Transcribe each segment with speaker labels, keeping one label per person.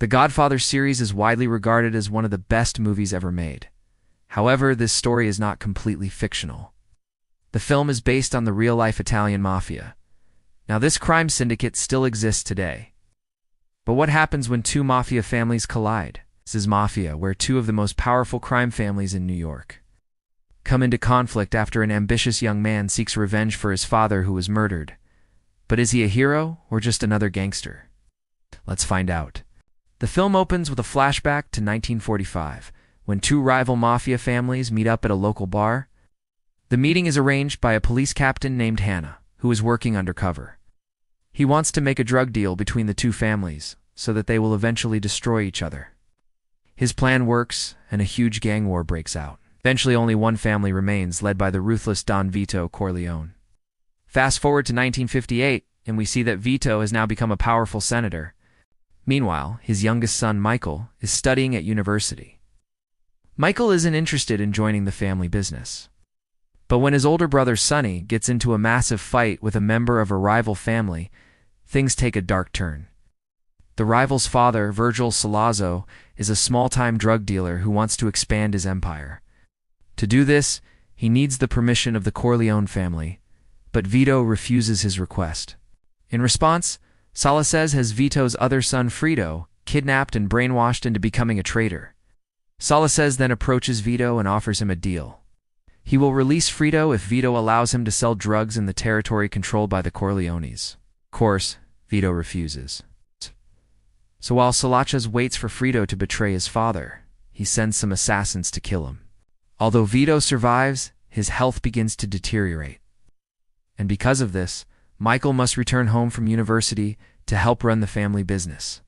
Speaker 1: The Godfather series is widely regarded as one of the best movies ever made. However, this story is not completely fictional. The film is based on the real-life Italian Mafia. Now, this crime syndicate still exists today. But what happens when two mafia families collide? This is Mafia, where two of the most powerful crime families in New York come into conflict after an ambitious young man seeks revenge for his father who was murdered. But is he a hero or just another gangster? Let's find out. The film opens with a flashback to 1945, when two rival mafia families meet up at a local bar. The meeting is arranged by a police captain named Hannah, who is working undercover. He wants to make a drug deal between the two families so that they will eventually destroy each other. His plan works, and a huge gang war breaks out. Eventually, only one family remains, led by the ruthless Don Vito Corleone. Fast forward to 1958, and we see that Vito has now become a powerful senator. Meanwhile, his youngest son, Michael, is studying at university. Michael isn't interested in joining the family business. But when his older brother, Sonny, gets into a massive fight with a member of a rival family, things take a dark turn. The rival's father, Virgil Salazzo, is a small-time drug dealer who wants to expand his empire. To do this, he needs the permission of the Corleone family, but Vito refuses his request. In response, Salazzo has Vito's other son, Frito, kidnapped and brainwashed into becoming a traitor. Salazzo then approaches Vito and offers him a deal. He will release Frito if Vito allows him to sell drugs in the territory controlled by the Corleones. Of course, Vito refuses. So while Salazzo waits for Frito to betray his father, he sends some assassins to kill him. Although Vito survives, his health begins to deteriorate. And because of this, Michael must return home from university to help run the family business.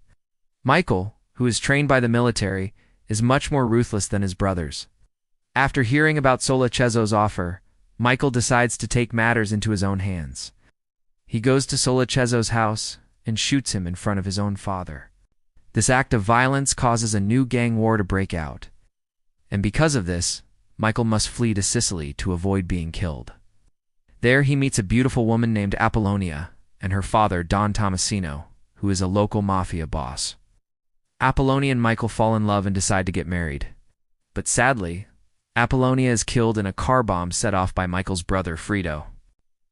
Speaker 1: Michael, who is trained by the military, is much more ruthless than his brothers. After hearing about Salazzo's offer, Michael decides to take matters into his own hands. He goes to Salazzo's house and shoots him in front of his own father. This act of violence causes a new gang war to break out. And because of this, Michael must flee to Sicily to avoid being killed. There he meets a beautiful woman named Apollonia and her father, Don Tomasino, who is a local mafia boss. Apollonia and Michael fall in love and decide to get married. But sadly, Apollonia is killed in a car bomb set off by Michael's brother, Frito.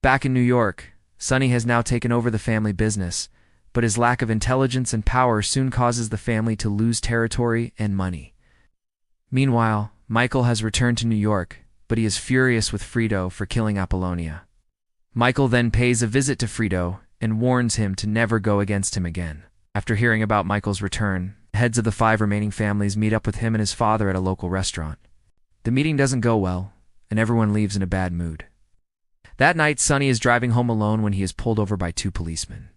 Speaker 1: Back in New York, Sonny has now taken over the family business, but his lack of intelligence and power soon causes the family to lose territory and money. Meanwhile, Michael has returned to New York, but he is furious with Frito for killing Apollonia. Michael then pays a visit to Frito and warns him to never go against him again. After hearing about Michael's return, the heads of the 5 remaining families meet up with him and his father at a local restaurant. The meeting doesn't go well, and everyone leaves in a bad mood. That night, Sonny is driving home alone when he is pulled over by 2 policemen.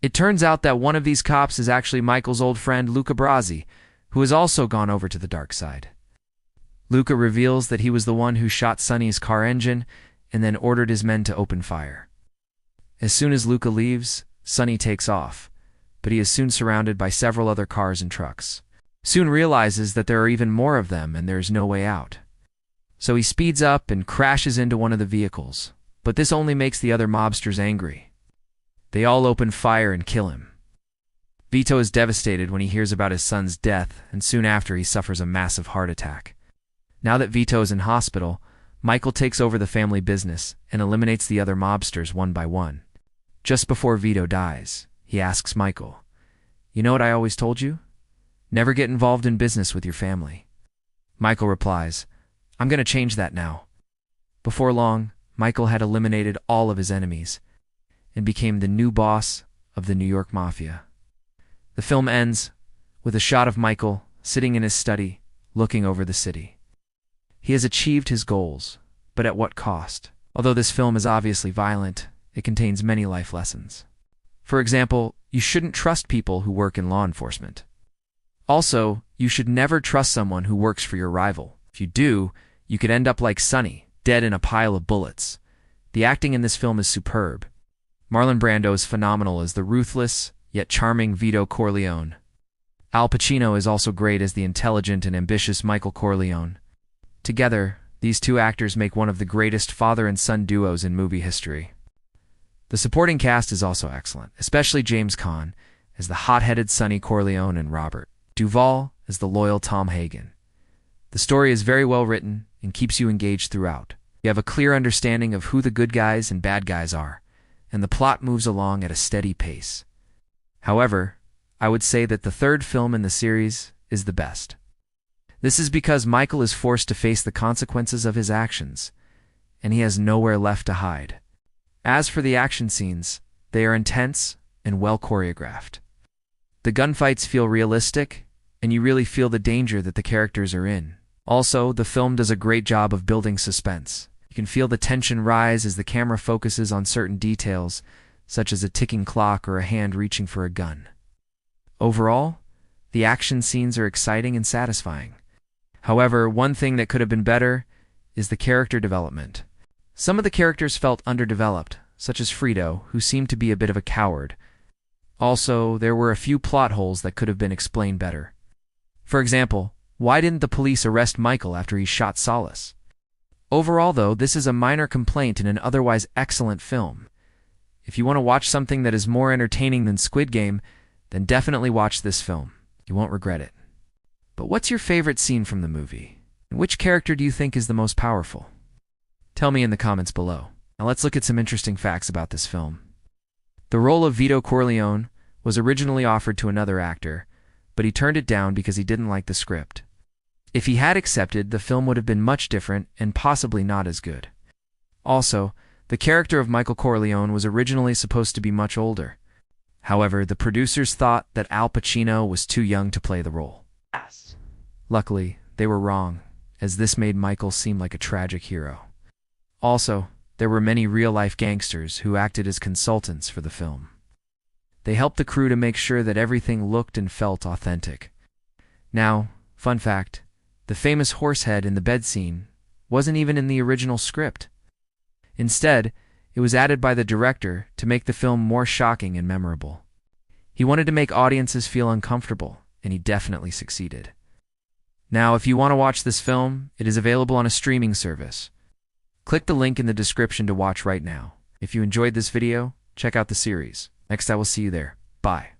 Speaker 1: It turns out that one of these cops is actually Michael's old friend, Luca Brasi, who has also gone over to the dark side. Luca reveals that he was the one who shot Sonny's car engine and then ordered his men to open fire. As soon as Luca leaves, Sonny takes off, but he is soon surrounded by several other cars and trucks. Soon realizes that there are even more of them and there is no way out. So he speeds up and crashes into one of the vehicles, but this only makes the other mobsters angry. They all open fire and kill him. Vito is devastated when he hears about his son's death, and soon after he suffers a massive heart attack. Now that Vito is in hospital, Michael takes over the family business and eliminates the other mobsters one by one. Just before Vito dies, he asks Michael, "You know what I always told you? Never get involved in business with your family." Michael replies, "I'm going to change that now." Before long, Michael had eliminated all of his enemies and became the new boss of the New York Mafia. The film ends with a shot of Michael sitting in his study, looking over the city. He has achieved his goals, but at what cost? Although this film is obviously violent, it contains many life lessons. For example, you shouldn't trust people who work in law enforcement. Also, you should never trust someone who works for your rival. If you do, you could end up like Sonny, dead in a pile of bullets. The acting in this film is superb. Marlon Brando is phenomenal as the ruthless, yet charming Vito Corleone. Al Pacino is also great as the intelligent and ambitious Michael Corleone. Together, these 2 actors make one of the greatest father and son duos in movie history. The supporting cast is also excellent, especially James Caan, as the hot-headed Sonny Corleone and Robert Duvall as the loyal Tom Hagen. The story is very well written and keeps you engaged throughout. You have a clear understanding of who the good guys and bad guys are, and the plot moves along at a steady pace. However, I would say that the third film in the series is the best. This is because Michael is forced to face the consequences of his actions, and he has nowhere left to hide. As for the action scenes, they are intense and well choreographed. The gunfights feel realistic, and you really feel the danger that the characters are in. Also, the film does a great job of building suspense. You can feel the tension rise as the camera focuses on certain details, such as a ticking clock or a hand reaching for a gun. Overall, the action scenes are exciting and satisfying. However, one thing that could have been better is the character development. Some of the characters felt underdeveloped, such as Frito, who seemed to be a bit of a coward. Also, there were a few plot holes that could have been explained better. For example, why didn't the police arrest Michael after he shot Solace? Overall, though, this is a minor complaint in an otherwise excellent film. If you want to watch something that is more entertaining than Squid Game, then definitely watch this film. You won't regret it. But what's your favorite scene from the movie? And which character do you think is the most powerful? Tell me in the comments below. Now let's look at some interesting facts about this film. The role of Vito Corleone was originally offered to another actor, but he turned it down because he didn't like the script. If he had accepted, the film would have been much different and possibly not as good. Also, the character of Michael Corleone was originally supposed to be much older. However, the producers thought that Al Pacino was too young to play the role. Luckily, they were wrong, as this made Michael seem like a tragic hero. Also, there were many real-life gangsters who acted as consultants for the film. They helped the crew to make sure that everything looked and felt authentic. Now, fun fact, the famous horse head in the bed scene wasn't even in the original script. Instead, it was added by the director to make the film more shocking and memorable. He wanted to make audiences feel uncomfortable, and he definitely succeeded. Now, if you want to watch this film, it is available on a streaming service. Click the link in the description to watch right now. If you enjoyed this video, check out the series. Next, I will see you there. Bye.